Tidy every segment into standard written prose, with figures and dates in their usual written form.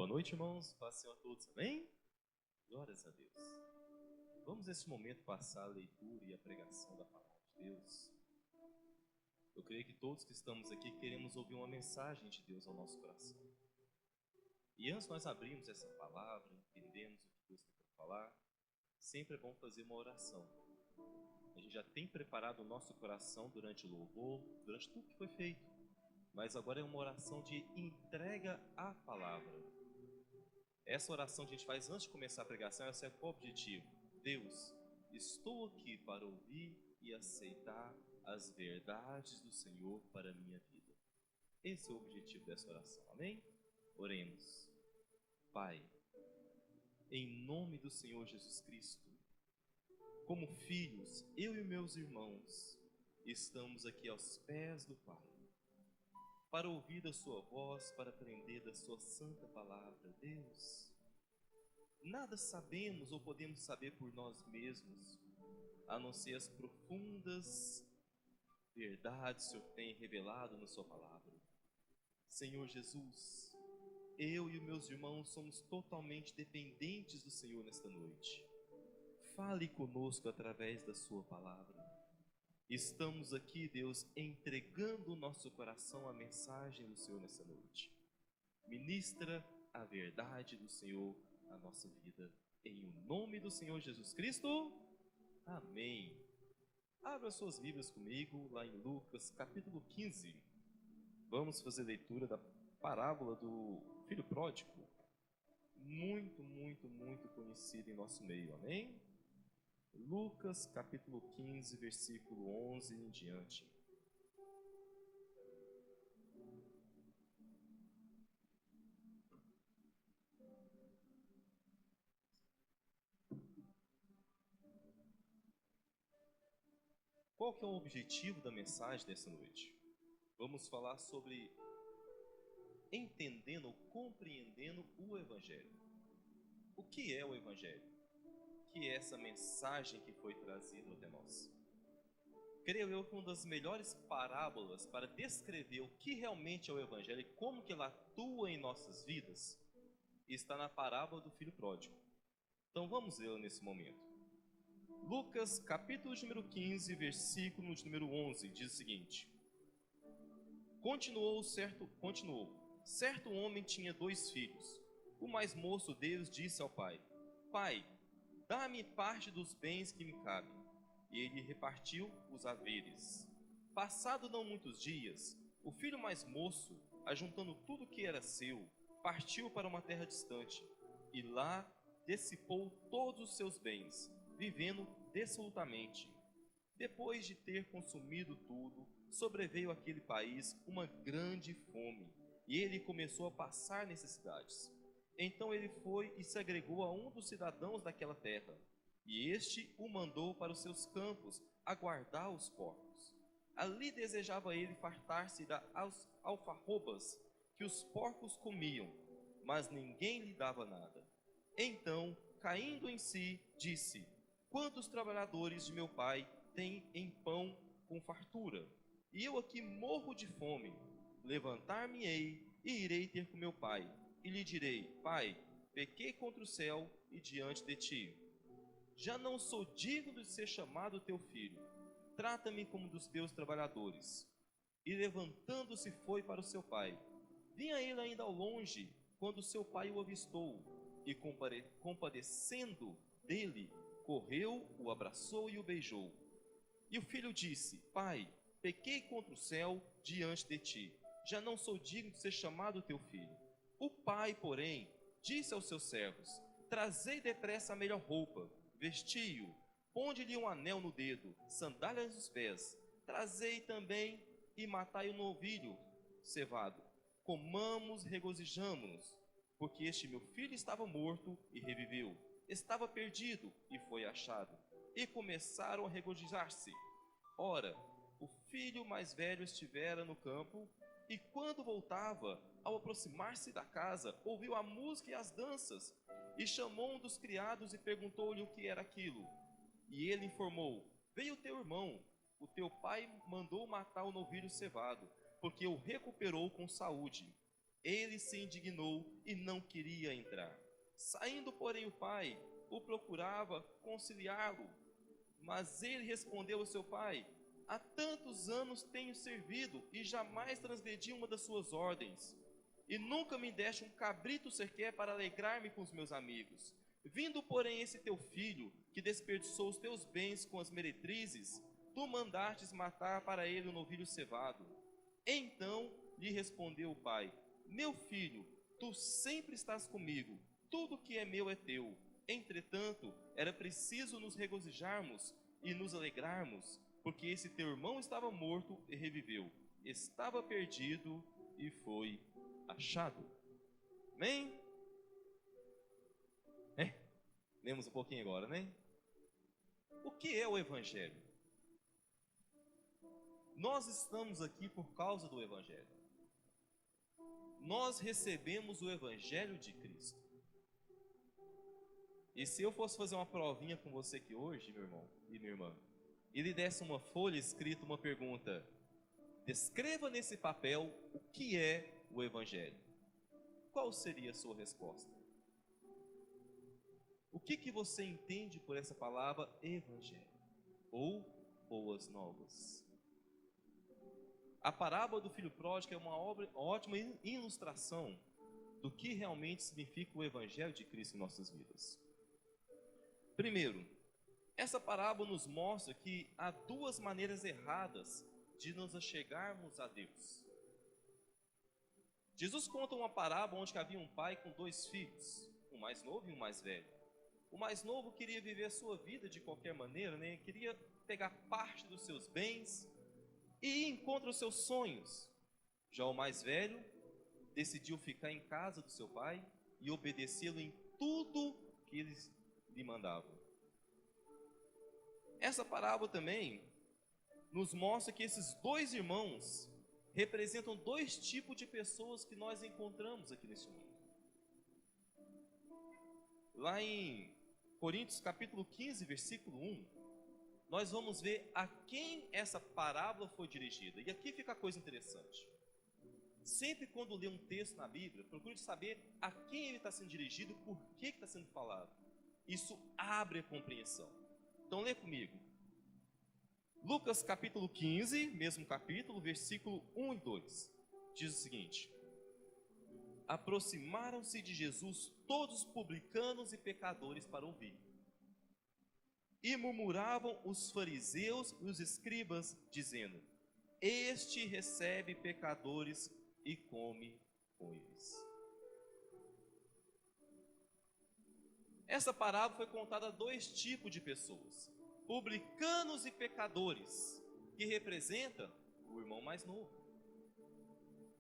Boa noite, irmãos. Paz do Senhor a todos, amém? Glórias a Deus. Vamos nesse momento passar a leitura e a pregação da palavra de Deus. Eu creio que todos que estamos aqui queremos ouvir uma mensagem de Deus ao nosso coração. E antes de nós abrirmos essa palavra, entendemos o que Deus tem para falar, sempre é bom fazer uma oração. A gente já tem preparado o nosso coração durante o louvor, durante tudo que foi feito. Mas agora é uma oração de entrega à palavra. Essa oração que a gente faz antes de começar a pregação, essa é qual o objetivo? Deus, estou aqui para ouvir e aceitar as verdades do Senhor para a minha vida. Esse é o objetivo dessa oração, amém? Oremos. Pai, em nome do Senhor Jesus Cristo, como filhos, eu e meus irmãos, estamos aqui aos pés do Pai, para ouvir a sua voz, para aprender da sua santa palavra. Deus, nada sabemos ou podemos saber por nós mesmos, a não ser as profundas verdades que o Senhor tem revelado na sua palavra. Senhor Jesus, eu e os meus irmãos somos totalmente dependentes do Senhor nesta noite. Fale conosco através da sua palavra. Estamos aqui, Deus, entregando o nosso coração à mensagem do Senhor nessa noite. Ministra a verdade do Senhor à nossa vida. Em o nome do Senhor Jesus Cristo. Amém. Abra suas Bíblias comigo lá em Lucas capítulo 15. Vamos fazer leitura da parábola do filho pródigo. Muito conhecida em nosso meio. Amém? Lucas capítulo 15, versículo 11 em diante. Qual que é o objetivo da mensagem dessa noite? Vamos falar sobre entendendo ou compreendendo o Evangelho. O que é o Evangelho? O que é essa mensagem que foi trazida até nós? Creio eu que uma das melhores parábolas para descrever o que realmente é o Evangelho e como que ela atua em nossas vidas está na parábola do filho pródigo. Então vamos lê-la nesse momento. Lucas capítulo número 15, versículo número 11, diz o seguinte: Continuou, certo homem tinha 2 filhos. O mais moço deles disse ao pai: Pai, dá-me parte dos bens que me cabem. E ele repartiu os haveres. Passado não muitos dias, o filho mais moço, ajuntando tudo que era seu, partiu para uma terra distante, e lá dissipou todos os seus bens, vivendo dissolutamente. Depois de ter consumido tudo, sobreveio àquele país uma grande fome, e ele começou a passar necessidades. Então ele foi e se agregou a um dos cidadãos daquela terra, e este o mandou para os seus campos a guardar os porcos. Ali desejava ele fartar-se das alfarrobas que os porcos comiam, mas ninguém lhe dava nada. Então, caindo em si, disse: Quantos trabalhadores de meu pai têm em pão com fartura? E eu aqui morro de fome. Levantar-me-ei e irei ter com meu pai, e lhe direi: Pai, pequei contra o céu e diante de ti. Já não sou digno de ser chamado teu filho. Trata-me como dos teus trabalhadores. E levantando-se foi para o seu pai. Vinha ele ainda ao longe, quando seu pai o avistou, e compadecendo dele, correu, o abraçou e o beijou. E o filho disse: Pai, pequei contra o céu diante de ti. Já não sou digno de ser chamado teu filho. O pai, porém, disse aos seus servos: Trazei depressa a melhor roupa, vestiu-o, ponde-lhe um anel no dedo, sandálias nos pés. Trazei também e matai o novilho cevado. Comamos, regozijamo-nos, porque este meu filho estava morto e reviveu, estava perdido e foi achado. E começaram a regozijar-se. Ora, o filho mais velho estivera no campo, e quando voltava, ao aproximar-se da casa, ouviu a música e as danças, e chamou um dos criados e perguntou-lhe o que era aquilo. E ele informou: Veio teu irmão, o teu pai mandou matar o novilho cevado, porque o recuperou com saúde. Ele se indignou e não queria entrar. Saindo, porém, o pai o procurava conciliá-lo. Mas ele respondeu ao seu pai: há tantos anos tenho servido e jamais transgredi uma das suas ordens. E nunca me deste um cabrito sequer para alegrar-me com os meus amigos. Vindo, porém, esse teu filho, que desperdiçou os teus bens com as meretrizes, tu mandastes matar para ele um novilho cevado. Então lhe respondeu o pai: meu filho, tu sempre estás comigo, tudo que é meu é teu. Entretanto, era preciso nos regozijarmos e nos alegrarmos, porque esse teu irmão estava morto e reviveu, estava perdido e foi achado. Amém? Lemos um pouquinho agora, né? O que é o Evangelho? Nós estamos aqui por causa do Evangelho. Nós recebemos o Evangelho de Cristo. E se eu fosse fazer uma provinha com você aqui hoje, meu irmão e minha irmã, e lhe desse uma folha escrita, uma pergunta: descreva nesse papel o que é o Evangelho. Qual seria a sua resposta? O que você entende por essa palavra Evangelho? Ou boas novas? A parábola do filho pródigo é uma ótima ilustração do que realmente significa o Evangelho de Cristo em nossas vidas. Primeiro, essa parábola nos mostra que há duas maneiras erradas de nos achegarmos a Deus. Jesus conta uma parábola onde havia um pai com dois filhos, um mais novo e um mais velho. O mais novo queria viver a sua vida de qualquer maneira, né? Queria pegar parte dos seus bens e ir em contra os seus sonhos. Já o mais velho decidiu ficar em casa do seu pai e obedecê-lo em tudo que ele lhe mandava. Essa parábola também nos mostra que esses dois irmãos representam dois tipos de pessoas que nós encontramos aqui nesse mundo. Lá em Coríntios capítulo 15, versículo 1, nós vamos ver a quem essa parábola foi dirigida. E aqui fica a coisa interessante. Sempre quando lê um texto na Bíblia, procure saber a quem ele está sendo dirigido, por que está sendo falado. Isso abre a compreensão. Então lê comigo. Lucas capítulo 15, mesmo capítulo, versículo 1 e 2. Diz o seguinte: aproximaram-se de Jesus todos publicanos e pecadores para ouvir. E murmuravam os fariseus e os escribas, dizendo: este recebe pecadores e come com eles. Essa parábola foi contada a dois tipos de pessoas: publicanos e pecadores, que representa o irmão mais novo.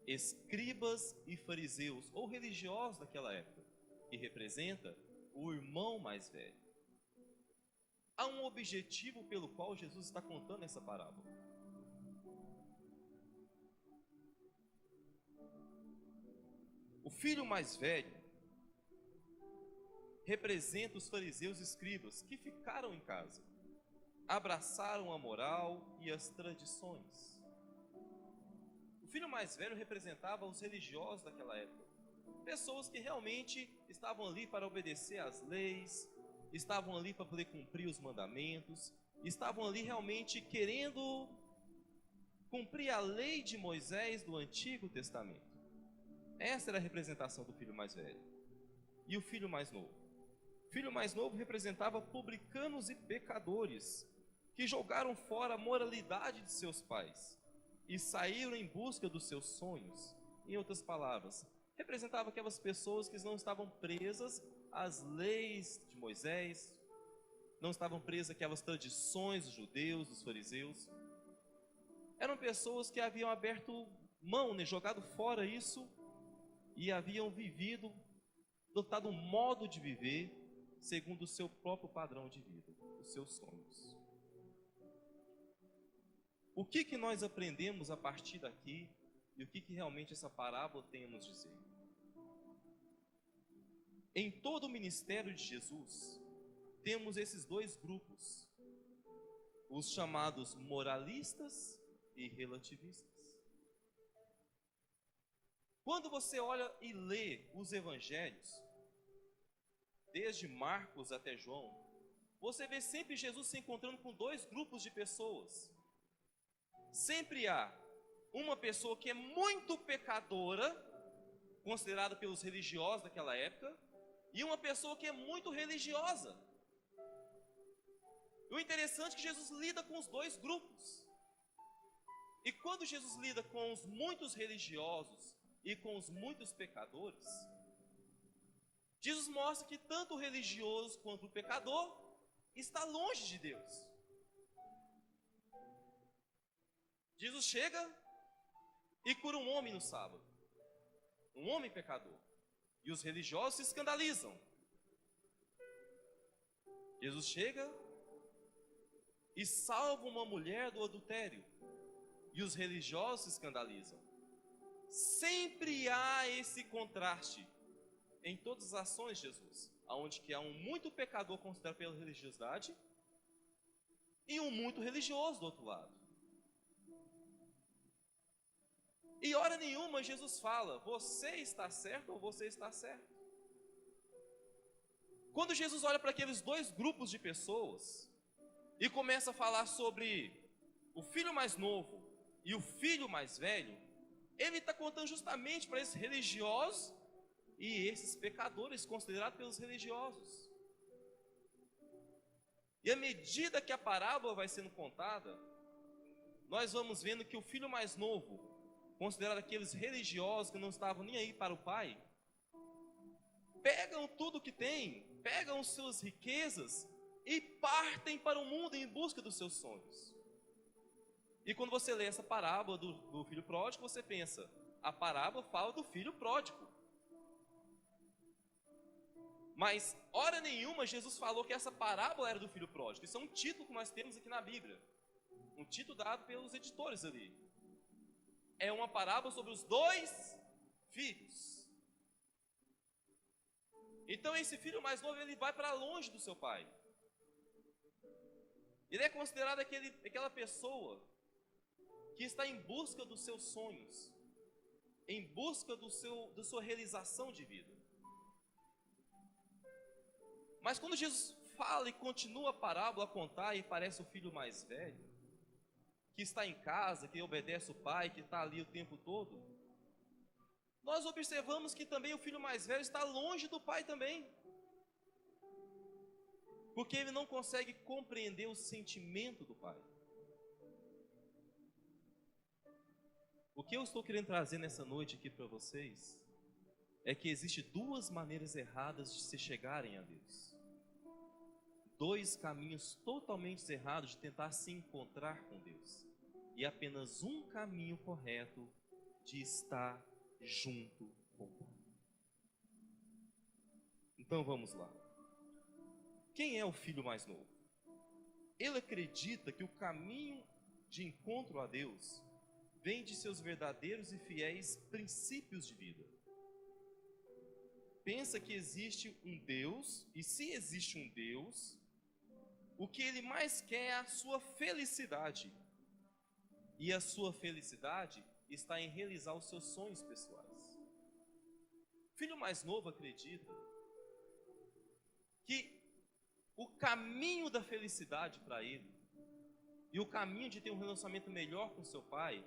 Escribas e fariseus, ou religiosos daquela época, que representa o irmão mais velho. Há um objetivo pelo qual Jesus está contando essa parábola. O filho mais velho representa os fariseus e escribas que ficaram em casa, abraçaram a moral e as tradições. O filho mais velho representava os religiosos daquela época, pessoas que realmente estavam ali para obedecer às leis, estavam ali para poder cumprir os mandamentos, estavam ali realmente querendo cumprir a lei de Moisés do Antigo Testamento. Essa era a representação do filho mais velho. E o filho mais novo? O filho mais novo representava publicanos e pecadores, que jogaram fora a moralidade de seus pais e saíram em busca dos seus sonhos. Em outras palavras, representava aquelas pessoas que não estavam presas às leis de Moisés, não estavam presas àquelas tradições dos judeus, dos fariseus. Eram pessoas que haviam aberto mão, né, jogado fora isso, e haviam vivido, adotado um modo de viver segundo o seu próprio padrão de vida, os seus sonhos. O que nós aprendemos a partir daqui e o que realmente essa parábola tem a nos dizer? Em todo o ministério de Jesus, temos esses dois grupos, os chamados moralistas e relativistas. Quando você olha e lê os evangelhos, desde Marcos até João, você vê sempre Jesus se encontrando com dois grupos de pessoas. Sempre há uma pessoa que é muito pecadora, considerada pelos religiosos daquela época, e uma pessoa que é muito religiosa. O interessante é que Jesus lida com os dois grupos. E quando Jesus lida com os muitos religiosos e com os muitos pecadores, Jesus mostra que tanto o religioso quanto o pecador está longe de Deus. Jesus chega e cura um homem no sábado, um homem pecador, e os religiosos se escandalizam. Jesus chega e salva uma mulher do adultério, e os religiosos se escandalizam. Sempre há esse contraste em todas as ações de Jesus, onde que há um muito pecador considerado pela religiosidade e um muito religioso do outro lado. E hora nenhuma Jesus fala, você está certo ou você está certo. Quando Jesus olha para aqueles dois grupos de pessoas e começa a falar sobre o filho mais novo e o filho mais velho, ele está contando justamente para esses religiosos e esses pecadores considerados pelos religiosos. E à medida que a parábola vai sendo contada, nós vamos vendo que o filho mais novo, considerado aqueles religiosos que não estavam nem aí para o pai, pegam tudo que tem, pegam suas riquezas e partem para o mundo em busca dos seus sonhos. E quando você lê essa parábola do filho pródigo, você pensa, a parábola fala do filho pródigo. Mas, hora nenhuma, Jesus falou que essa parábola era do filho pródigo. Isso é um título que nós temos aqui na Bíblia. Um título dado pelos editores ali. É uma parábola sobre os dois filhos. Então, esse filho mais novo, ele vai para longe do seu pai. Ele é considerado aquela pessoa que está em busca dos seus sonhos, em busca da sua realização de vida. Mas quando Jesus fala e continua a parábola a contar e parece o filho mais velho, que está em casa, que obedece o pai, que está ali o tempo todo, nós observamos que também o filho mais velho está longe do pai também, porque ele não consegue compreender o sentimento do pai. O que eu estou querendo trazer nessa noite aqui para vocês é que existem duas maneiras erradas de se chegarem a Deus. Dois caminhos totalmente errados de tentar se encontrar com Deus. E apenas um caminho correto de estar junto com o Pai. Então vamos lá. Quem é o filho mais novo? Ele acredita que o caminho de encontro a Deus vem de seus verdadeiros e fiéis princípios de vida. Pensa que existe um Deus, e se existe um Deus, o que ele mais quer é a sua felicidade. E a sua felicidade está em realizar os seus sonhos pessoais. O filho mais novo acredita que o caminho da felicidade para ele, e o caminho de ter um relacionamento melhor com seu pai,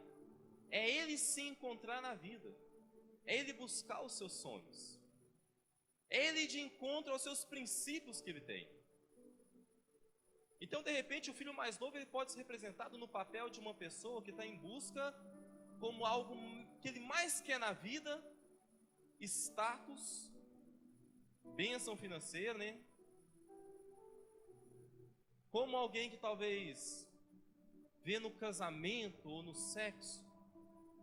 é ele se encontrar na vida, é ele buscar os seus sonhos, é ele ir de encontro aos seus princípios que ele tem. Então, de repente, o filho mais novo ele pode ser representado no papel de uma pessoa que está em busca, como algo que ele mais quer na vida, status, bênção financeira, né? Como alguém que talvez vê no casamento ou no sexo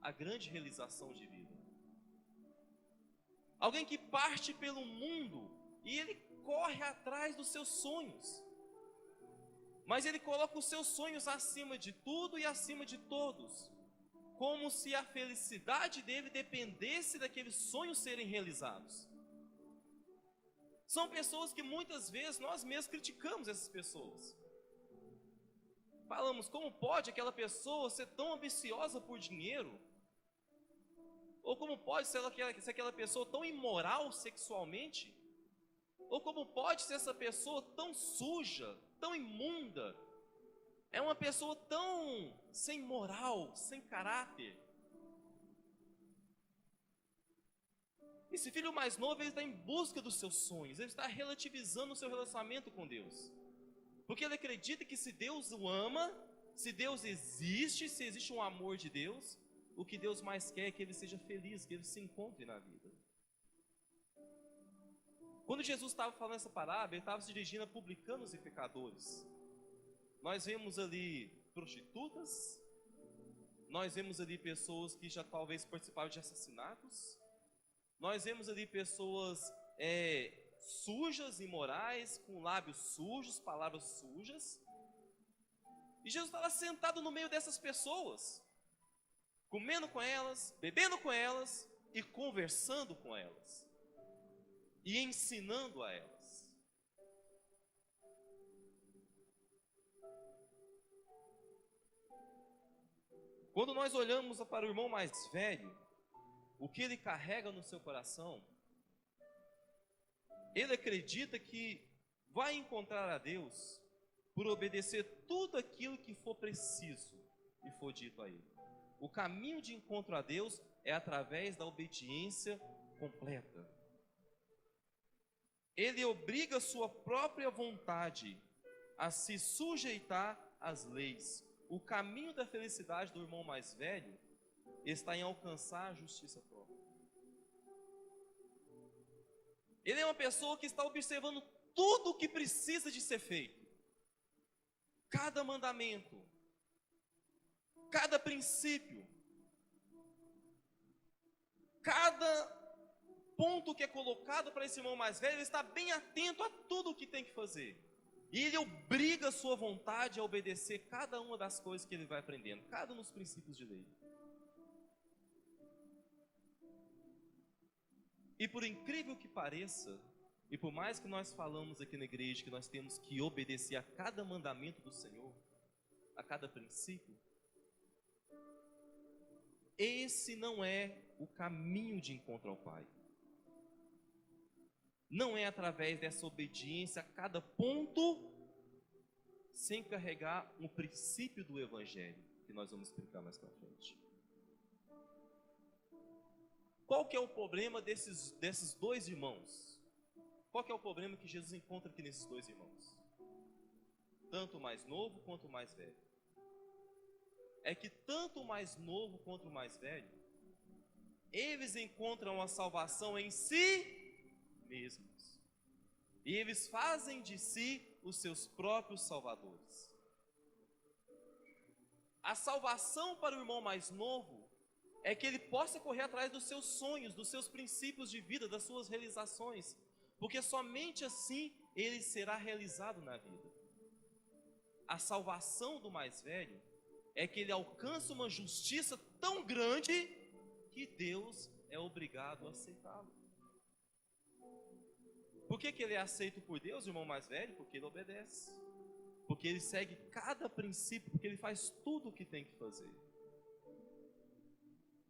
a grande realização de vida. Alguém que parte pelo mundo e ele corre atrás dos seus sonhos. Mas ele coloca os seus sonhos acima de tudo e acima de todos, como se a felicidade dele dependesse daqueles sonhos serem realizados. São pessoas que muitas vezes nós mesmos criticamos essas pessoas. Falamos, como pode aquela pessoa ser tão ambiciosa por dinheiro? Ou como pode ser aquela pessoa tão imoral sexualmente? Ou como pode ser essa pessoa tão suja, tão imunda? É uma pessoa tão sem moral, sem caráter. Esse filho mais novo, ele está em busca dos seus sonhos, ele está relativizando o seu relacionamento com Deus. Porque ele acredita que se Deus o ama, se Deus existe, se existe um amor de Deus, o que Deus mais quer é que ele seja feliz, que ele se encontre na vida. Quando Jesus estava falando essa parábola, ele estava se dirigindo a publicanos e pecadores. Nós vemos ali prostitutas, nós vemos ali pessoas que já talvez participaram de assassinatos, nós vemos ali pessoas sujas, imorais, com lábios sujos, palavras sujas. E Jesus estava sentado no meio dessas pessoas, comendo com elas, bebendo com elas e conversando com elas, e ensinando a elas. Quando nós olhamos para o irmão mais velho, o que ele carrega no seu coração, ele acredita que vai encontrar a Deus por obedecer tudo aquilo que for preciso e for dito a ele. O caminho de encontro a Deus é através da obediência completa. Ele obriga a sua própria vontade a se sujeitar às leis. O caminho da felicidade do irmão mais velho está em alcançar a justiça própria. Ele é uma pessoa que está observando tudo o que precisa de ser feito. Cada mandamento, cada princípio, cada ponto que é colocado para esse irmão mais velho, ele está bem atento a tudo o que tem que fazer. E ele obriga a sua vontade a obedecer cada uma das coisas que ele vai aprendendo, cada um dos princípios de lei. E por incrível que pareça, e por mais que nós falamos aqui na igreja que nós temos que obedecer a cada mandamento do Senhor, a cada princípio, esse não é o caminho de encontro ao Pai. Não é através dessa obediência a cada ponto, sem carregar um princípio do Evangelho, que nós vamos explicar mais para frente. Qual que é o problema desses dois irmãos? Qual que é o problema que Jesus encontra aqui nesses dois irmãos? Tanto o mais novo quanto o mais velho. É que tanto o mais novo quanto o mais velho, eles encontram a salvação em si mesmos. E eles fazem de si os seus próprios salvadores. A salvação para o irmão mais novo é que ele possa correr atrás dos seus sonhos, dos seus princípios de vida, das suas realizações, porque somente assim ele será realizado na vida. A salvação do mais velho é que ele alcança uma justiça tão grande que Deus é obrigado a aceitá-lo. Por que ele é aceito por Deus, irmão mais velho? Porque ele obedece. Porque ele segue cada princípio, porque ele faz tudo o que tem que fazer.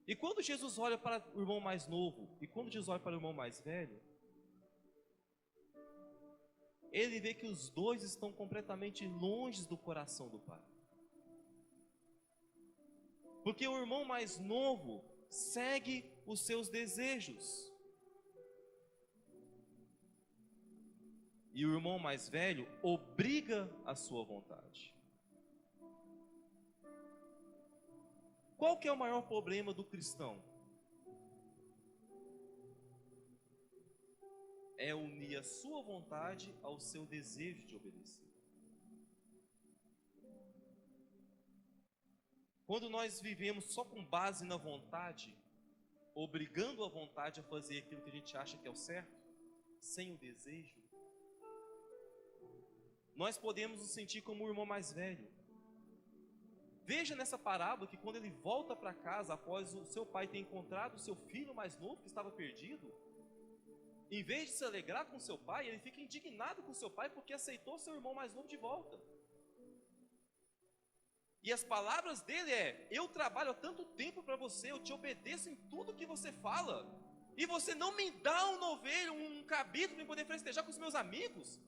E quando Jesus olha para o irmão mais novo, e quando Jesus olha para o irmão mais velho, ele vê que os dois estão completamente longe do coração do Pai. Porque o irmão mais novo segue os seus desejos. E o irmão mais velho obriga a sua vontade. Qual que é o maior problema do cristão? É unir a sua vontade ao seu desejo de obedecer. Quando nós vivemos só com base na vontade, obrigando a vontade a fazer aquilo que a gente acha que é o certo, sem o desejo, nós podemos nos sentir como o irmão mais velho. Veja nessa parábola que quando ele volta para casa, após o seu pai ter encontrado o seu filho mais novo que estava perdido, em vez de se alegrar com seu pai, ele fica indignado com seu pai porque aceitou seu irmão mais novo de volta. E as palavras dele eu trabalho há tanto tempo para você, eu te obedeço em tudo que você fala, e você não me dá um novilho, um cabrito para poder festejar com os meus amigos,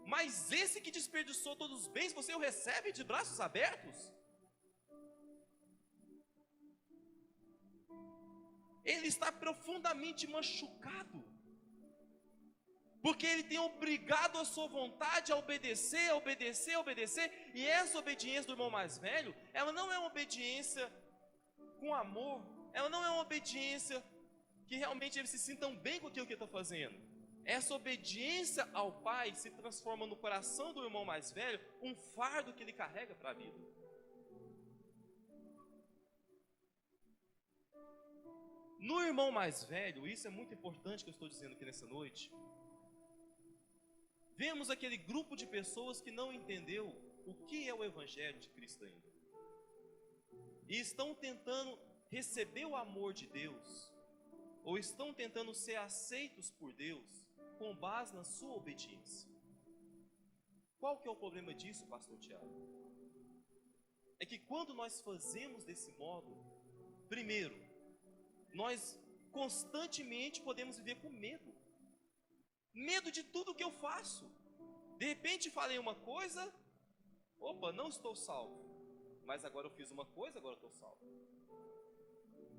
mas esse que desperdiçou todos os bens, você o recebe de braços abertos? Ele está profundamente machucado, porque ele tem obrigado a sua vontade a obedecer, a obedecer, a obedecer, e essa obediência do irmão mais velho, ela não é uma obediência com amor, ela não é uma obediência que realmente eles se sintam bem com aquilo que ele está fazendo. Essa obediência ao pai se transforma no coração do irmão mais velho um fardo que ele carrega para a vida. No irmão mais velho, isso é muito importante que eu estou dizendo aqui nessa noite, vemos aquele grupo de pessoas que não entendeu o que é o Evangelho de Cristo ainda, e estão tentando receber o amor de Deus, ou estão tentando ser aceitos por Deus, com base na sua obediência. Qual que é o problema disso, pastor Tiago? É que quando nós fazemos desse modo, primeiro, nós constantemente podemos viver com medo. Medo de tudo que eu faço. De repente falei uma coisa, opa, não estou salvo. Mas agora eu fiz uma coisa, agora eu estou salvo.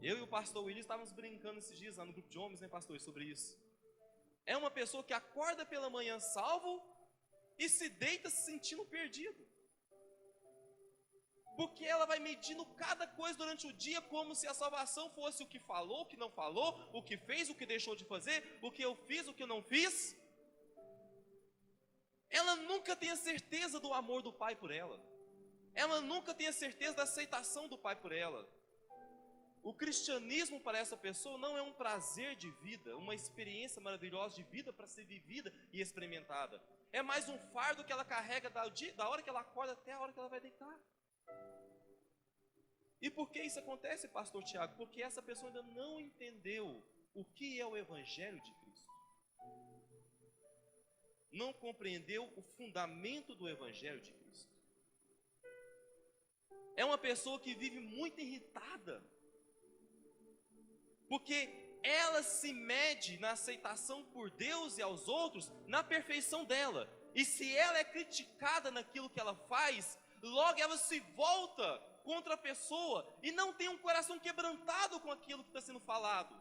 Eu e o pastor William estávamos brincando esses dias lá no grupo de homens, né, pastor, sobre isso. É uma pessoa que acorda pela manhã salvo e se deita se sentindo perdido. Porque ela vai medindo cada coisa durante o dia como se a salvação fosse o que falou, o que não falou, o que fez, o que deixou de fazer, o que eu fiz, o que eu não fiz. Ela nunca tem a certeza do amor do Pai por ela. Ela nunca tem a certeza da aceitação do Pai por ela. O cristianismo para essa pessoa não é um prazer de vida, uma experiência maravilhosa de vida para ser vivida e experimentada. É mais um fardo que ela carrega da hora que ela acorda até a hora que ela vai deitar. E por que isso acontece, pastor Tiago? Porque essa pessoa ainda não entendeu o que é o Evangelho de Cristo. Não compreendeu o fundamento do Evangelho de Cristo. É uma pessoa que vive muito irritada, porque ela se mede na aceitação por Deus e aos outros, na perfeição dela. E se ela é criticada naquilo que ela faz, logo ela se volta contra a pessoa e não tem um coração quebrantado com aquilo que está sendo falado.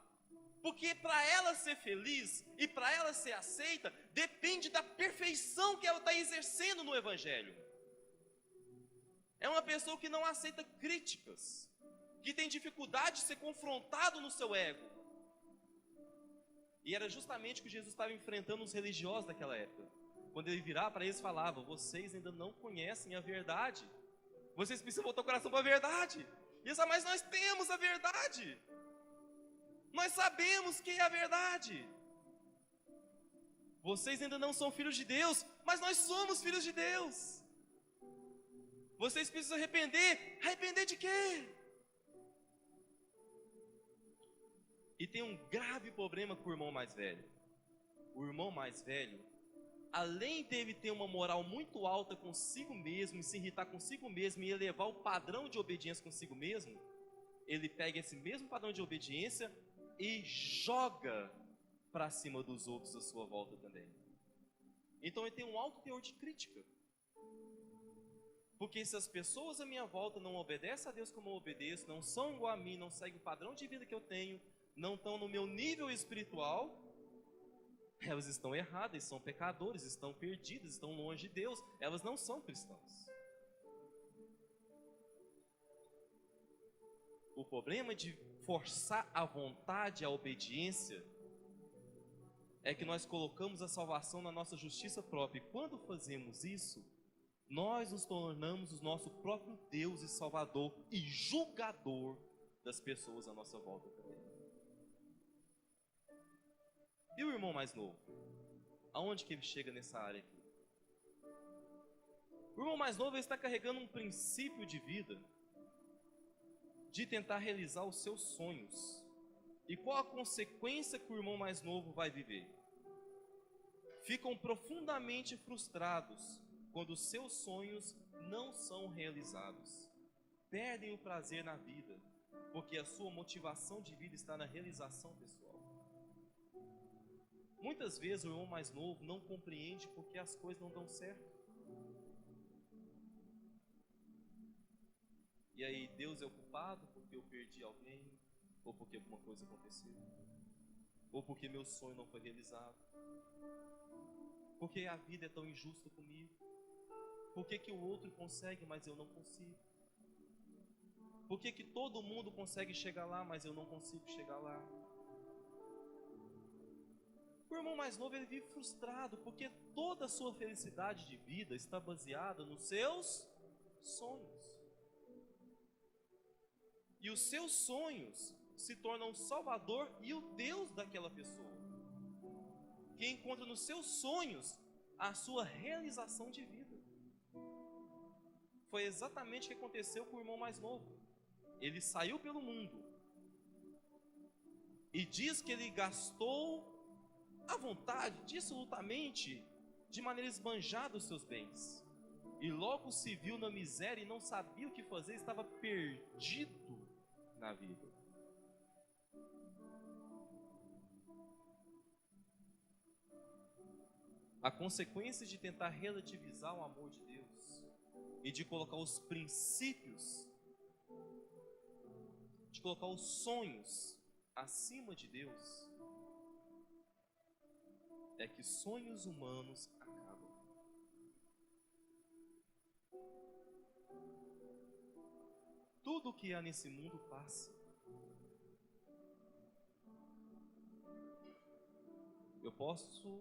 Porque para ela ser feliz e para ela ser aceita, depende da perfeição que ela está exercendo no Evangelho. É uma pessoa que não aceita críticas, que tem dificuldade de ser confrontado no seu ego. E era justamente o que Jesus estava enfrentando os religiosos daquela época. Quando ele virava para eles e falava: vocês ainda não conhecem a verdade. Vocês precisam voltar o coração para a verdade. E eles, mas nós temos a verdade. Nós sabemos que é a verdade. Vocês ainda não são filhos de Deus, mas nós somos filhos de Deus. Vocês precisam arrepender. Arrepender de quê? E tem um grave problema com o irmão mais velho. O irmão mais velho, além dele ter uma moral muito alta consigo mesmo, e se irritar consigo mesmo, e elevar o padrão de obediência consigo mesmo, ele pega esse mesmo padrão de obediência e joga para cima dos outros à sua volta também. Então ele tem um alto teor de crítica. Porque se as pessoas à minha volta não obedecem a Deus como eu obedeço, não são igual a mim, não seguem o padrão de vida que eu tenho, não estão no meu nível espiritual, elas estão erradas, são pecadores, estão perdidas, estão longe de Deus, elas não são cristãs. O problema de forçar a vontade, a obediência, é que nós colocamos a salvação na nossa justiça própria, e quando fazemos isso, nós nos tornamos o nosso próprio Deus e Salvador e julgador das pessoas à nossa volta também. E o irmão mais novo? Aonde que ele chega nessa área aqui? O irmão mais novo, ele está carregando um princípio de vida de tentar realizar os seus sonhos. E qual a consequência que o irmão mais novo vai viver? Ficam profundamente frustrados quando os seus sonhos não são realizados. perdem o prazer na vida, porque a sua motivação de vida está na realização pessoal. Muitas vezes o irmão mais novo não compreende porque as coisas não dão certo. E aí Deus é o culpado porque eu perdi alguém, ou porque alguma coisa aconteceu, ou porque meu sonho não foi realizado. Porque a vida é tão injusta comigo. Por que o outro consegue, mas eu não consigo? Por que todo mundo consegue chegar lá, mas eu não consigo chegar lá? O irmão mais novo, ele vive frustrado, porque toda a sua felicidade de vida está baseada nos seus sonhos. E os seus sonhos se tornam o salvador e o Deus daquela pessoa, que encontra nos seus sonhos a sua realização de vida. Foi exatamente o que aconteceu com o irmão mais novo. Ele saiu pelo mundo e diz que ele gastou à vontade, dissolutamente, de maneira esbanjada os seus bens. E logo se viu na miséria e não sabia o que fazer, estava perdido na vida. A consequência de tentar relativizar o amor de Deus e de colocar os princípios, de colocar os sonhos acima de Deus, é que sonhos humanos acabam. Tudo o que há nesse mundo passa. Eu posso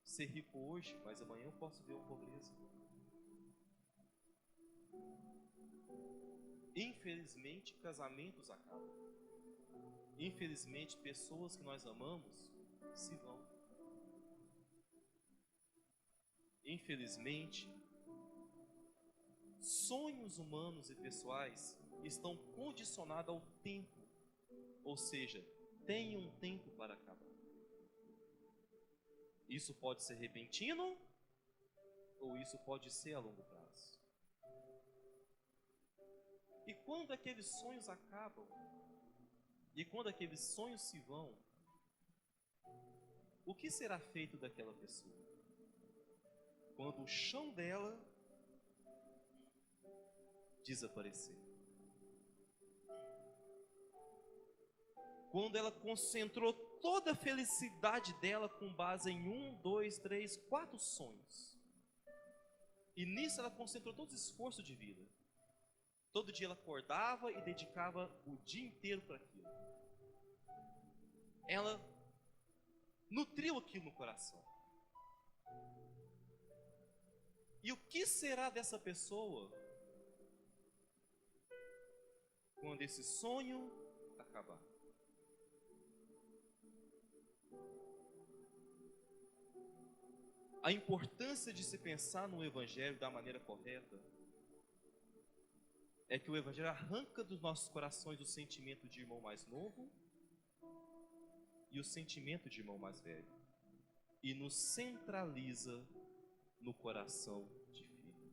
ser rico hoje, mas amanhã eu posso ver uma pobreza. Infelizmente, casamentos acabam. Infelizmente, pessoas que nós amamos se vão. Infelizmente, sonhos humanos e pessoais estão condicionados ao tempo, ou seja, tem um tempo para acabar. Isso pode ser repentino, ou isso pode ser a longo prazo. E quando aqueles sonhos acabam, e quando aqueles sonhos se vão, o que será feito daquela pessoa? Quando o chão dela desaparecer. Quando ela concentrou toda a felicidade dela com base em 1, 2, 3, 4 sonhos. E nisso ela concentrou todo o esforço de vida. Todo dia ela acordava e dedicava o dia inteiro para aquilo. Ela nutriu aquilo no coração. E o que será dessa pessoa quando esse sonho acabar? A importância de se pensar no Evangelho da maneira correta é que o Evangelho arranca dos nossos corações o sentimento de irmão mais novo e o sentimento de irmão mais velho e nos centraliza no coração de filho.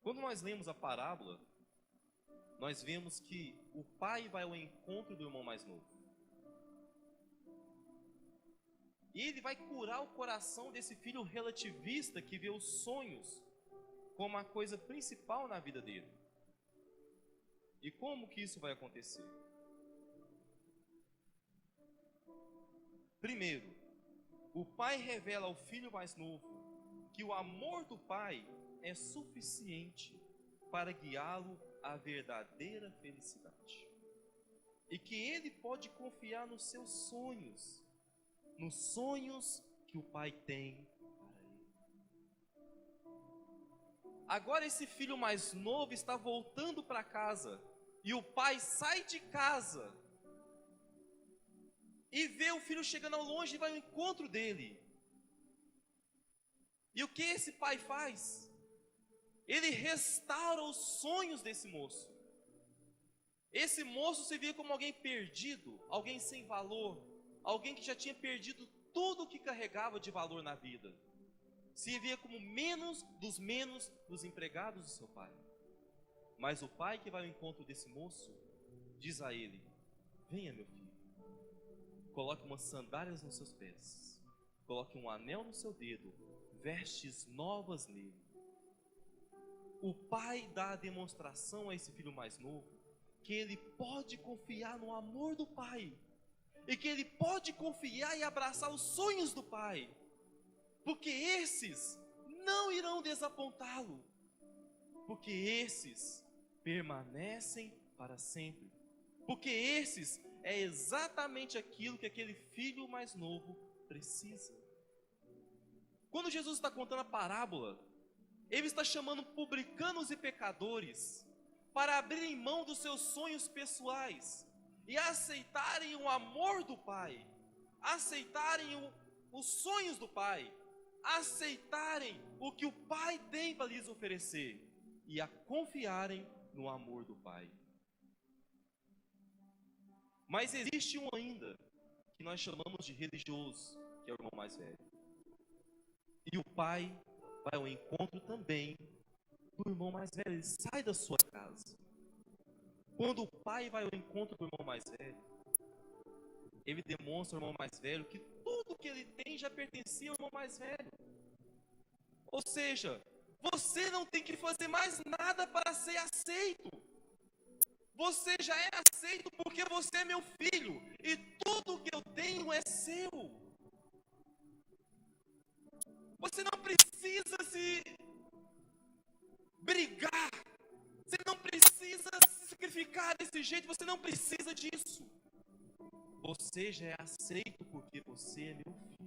Quando nós lemos a parábola, nós vemos que o pai vai ao encontro do irmão mais novo. E ele vai curar o coração desse filho relativista que vê os sonhos como a coisa principal na vida dele. E como que isso vai acontecer? Primeiro, o pai revela ao filho mais novo que o amor do pai é suficiente para guiá-lo à verdadeira felicidade. E que ele pode confiar nos seus sonhos, nos sonhos que o pai tem para ele. Agora esse filho mais novo está voltando para casa e o pai sai de casa e vê o filho chegando ao longe e vai ao encontro dele. E o que esse pai faz? Ele restaura os sonhos desse moço. Esse moço se via como alguém perdido, alguém sem valor, alguém que já tinha perdido tudo o que carregava de valor na vida. se via como menos dos empregados do seu pai. Mas o pai que vai ao encontro desse moço, diz a ele: venha, meu filho, coloque umas sandálias nos seus pés, coloque um anel no seu dedo, vestes novas nele. O pai dá a demonstração a esse filho mais novo que ele pode confiar no amor do pai, e que ele pode confiar e abraçar os sonhos do pai, porque esses não irão desapontá-lo, porque esses permanecem para sempre, porque esses é exatamente aquilo que aquele filho mais novo precisa. Quando Jesus está contando a parábola, ele está chamando publicanos e pecadores para abrirem mão dos seus sonhos pessoais e aceitarem o amor do Pai, aceitarem os sonhos do Pai, aceitarem o que o Pai tem para lhes oferecer e a confiarem no amor do Pai. Mas existe um ainda, que nós chamamos de religioso, que é o irmão mais velho. E o pai vai ao encontro também do irmão mais velho, ele sai da sua casa. Quando o pai vai ao encontro do irmão mais velho, ele demonstra ao irmão mais velho que tudo que ele tem já pertencia ao irmão mais velho. Ou seja, você não tem que fazer mais nada para ser aceito. Você já é aceito porque você é meu filho e tudo que eu tenho é seu. Você não precisa se brigar, você não precisa se sacrificar desse jeito, você não precisa disso. Você já é aceito porque você é meu filho.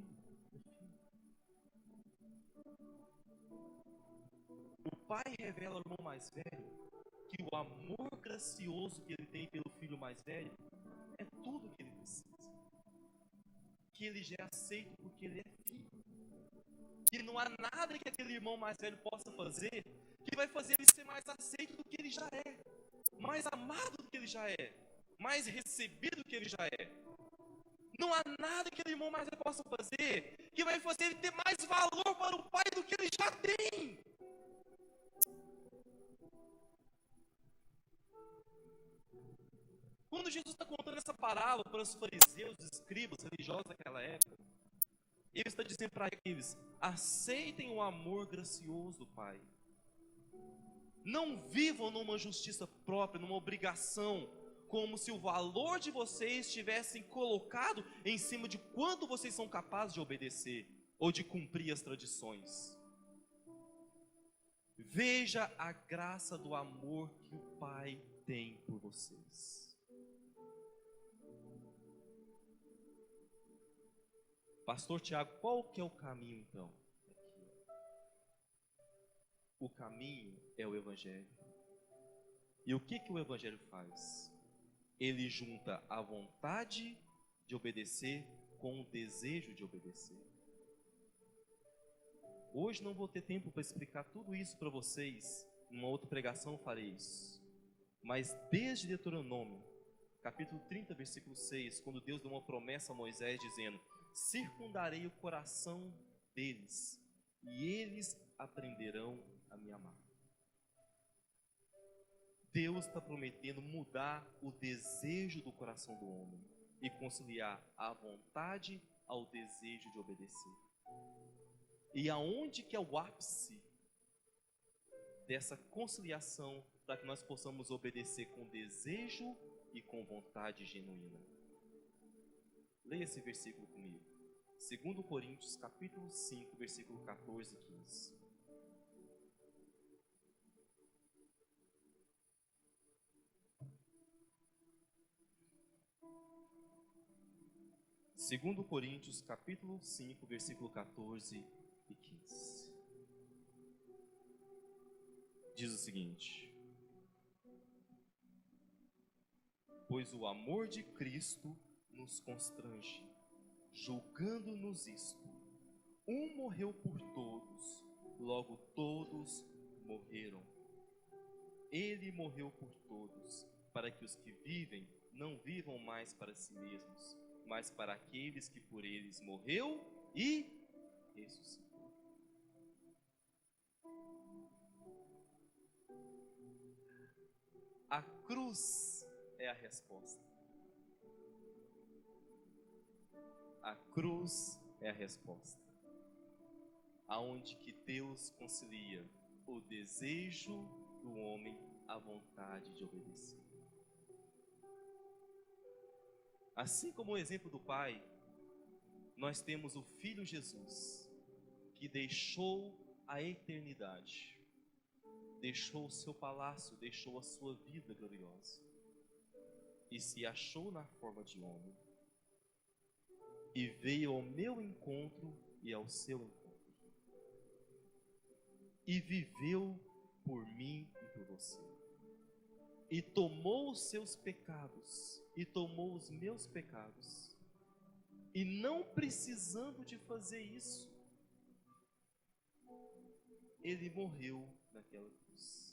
O pai revela ao irmão mais velho que o amor gracioso que ele tem pelo filho mais velho é tudo que ele precisa. Que ele já é aceito porque ele é filho. Que não há nada que aquele irmão mais velho possa fazer que vai fazer ele ser mais aceito do que ele já é, mais amado do que ele já é, mais recebido do que ele já é. Não há nada que aquele irmão mais velho possa fazer que vai fazer ele ter mais valor para o pai do que ele já tem. Quando Jesus está contando essa parábola para os fariseus, os escribas, religiosos daquela época, ele está dizendo para eles: aceitem o amor gracioso do Pai. Não vivam numa justiça própria, numa obrigação, como se o valor de vocês estivessem colocado em cima de quanto vocês são capazes de obedecer ou de cumprir as tradições. Veja a graça do amor que o Pai tem por vocês. Pastor Tiago, qual que é o caminho então? O caminho é o Evangelho. E o que o Evangelho faz? Ele junta a vontade de obedecer com o desejo de obedecer. Hoje não vou ter tempo para explicar tudo isso para vocês. Numa outra pregação eu farei isso. Mas desde Deuteronômio, capítulo 30, versículo 6, quando Deus deu uma promessa a Moisés dizendo: circundarei o coração deles, e eles aprenderão a me amar. Deus está prometendo mudar o desejo do coração do homem e conciliar a vontade ao desejo de obedecer. E aonde que é o ápice dessa conciliação para que nós possamos obedecer com desejo e com vontade genuína? Leia esse versículo comigo. 2 Coríntios, capítulo 5, versículo 14 e 15. Segundo Coríntios, capítulo 5, versículo 14 e 15. Diz o seguinte: pois o amor de Cristo nos constrange, julgando-nos isto: um morreu por todos, logo todos morreram. Ele morreu por todos, para que os que vivem não vivam mais para si mesmos, mas para aqueles que por eles morreu e ressuscitou. A cruz é a resposta. A cruz é a resposta. Aonde que Deus concilia o desejo do homem à vontade de obedecer. Assim como o exemplo do Pai, nós temos o Filho Jesus, que deixou a eternidade, deixou o seu palácio, deixou a sua vida gloriosa, e se achou na forma de homem, e veio ao meu encontro e ao seu encontro, e viveu por mim e por você, e tomou os seus pecados, e tomou os meus pecados, e não precisando de fazer isso, ele morreu naquela cruz.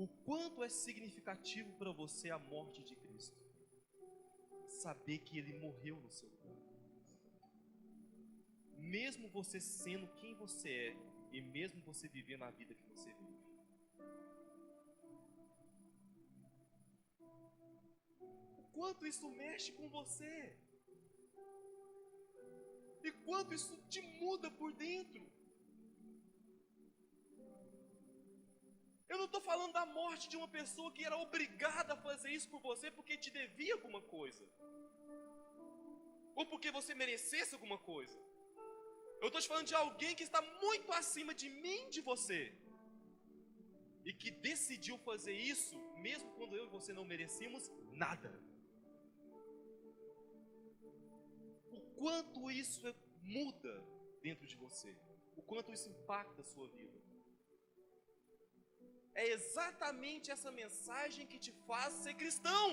O quanto é significativo para você a morte de Cristo? Saber que Ele morreu no seu lugar. Mesmo você sendo quem você é, e mesmo você vivendo a vida que você vive. O quanto isso mexe com você? E quanto isso te muda por dentro? Eu não estou falando da morte de uma pessoa que era obrigada a fazer isso por você porque te devia alguma coisa, ou porque você merecesse alguma coisa. Eu estou te falando de alguém que está muito acima de mim e de você, e que decidiu fazer isso, mesmo quando eu e você não merecíamos nada. O quanto isso muda dentro de você, o quanto isso impacta a sua vida. É exatamente essa mensagem que te faz ser cristão.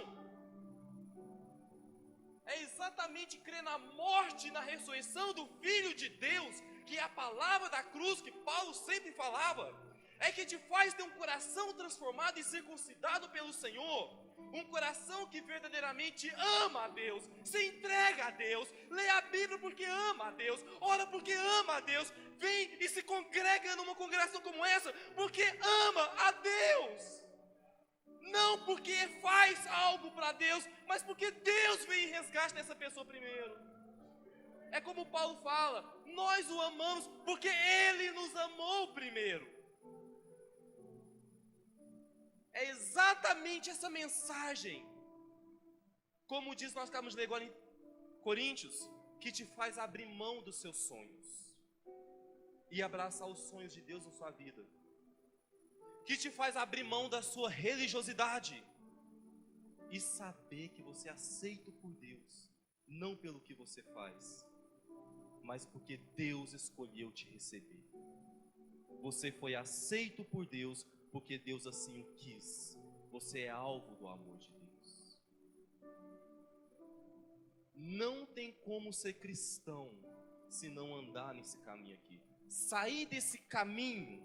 É exatamente crer na morte e na ressurreição do Filho de Deus, que é a palavra da cruz que Paulo sempre falava, é que te faz ter um coração transformado e circuncidado pelo Senhor. Um coração que verdadeiramente ama a Deus, se entrega a Deus, lê a Bíblia porque ama a Deus, ora porque ama a Deus, vem e se congrega numa congregação como essa porque ama a Deus. Não porque faz algo para Deus, mas porque Deus vem em resgate dessa pessoa primeiro. É como Paulo fala, nós o amamos porque Ele nos amou primeiro. É exatamente essa mensagem, como diz, nós acabamos de ler agora em Coríntios, que te faz abrir mão dos seus sonhos e abraçar os sonhos de Deus na sua vida, que te faz abrir mão da sua religiosidade e saber que você é aceito por Deus, não pelo que você faz, mas porque Deus escolheu te receber. Você foi aceito por Deus porque Deus assim o quis. Você é alvo do amor de Deus. Não tem como ser cristão se não andar nesse caminho aqui. Sair desse caminho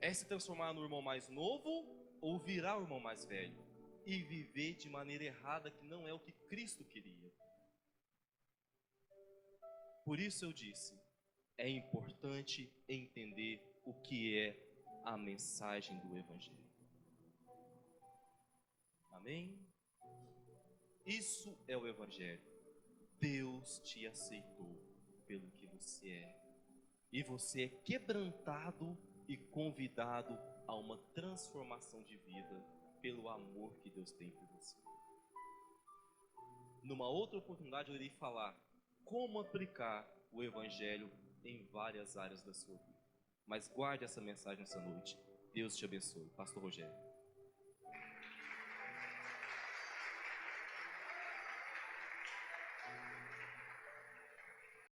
é se transformar no irmão mais novo ou virar o irmão mais velho e viver de maneira errada, que não é o que Cristo queria. Por isso eu disse, é importante entender o que é a mensagem do Evangelho. Amém? Isso é o Evangelho. Deus te aceitou pelo que você é, e você é quebrantado e convidado a uma transformação de vida pelo amor que Deus tem por você. Numa outra oportunidade eu irei falar como aplicar o Evangelho em várias áreas da sua vida. Mas guarde essa mensagem essa noite. Deus te abençoe. Pastor Rogério.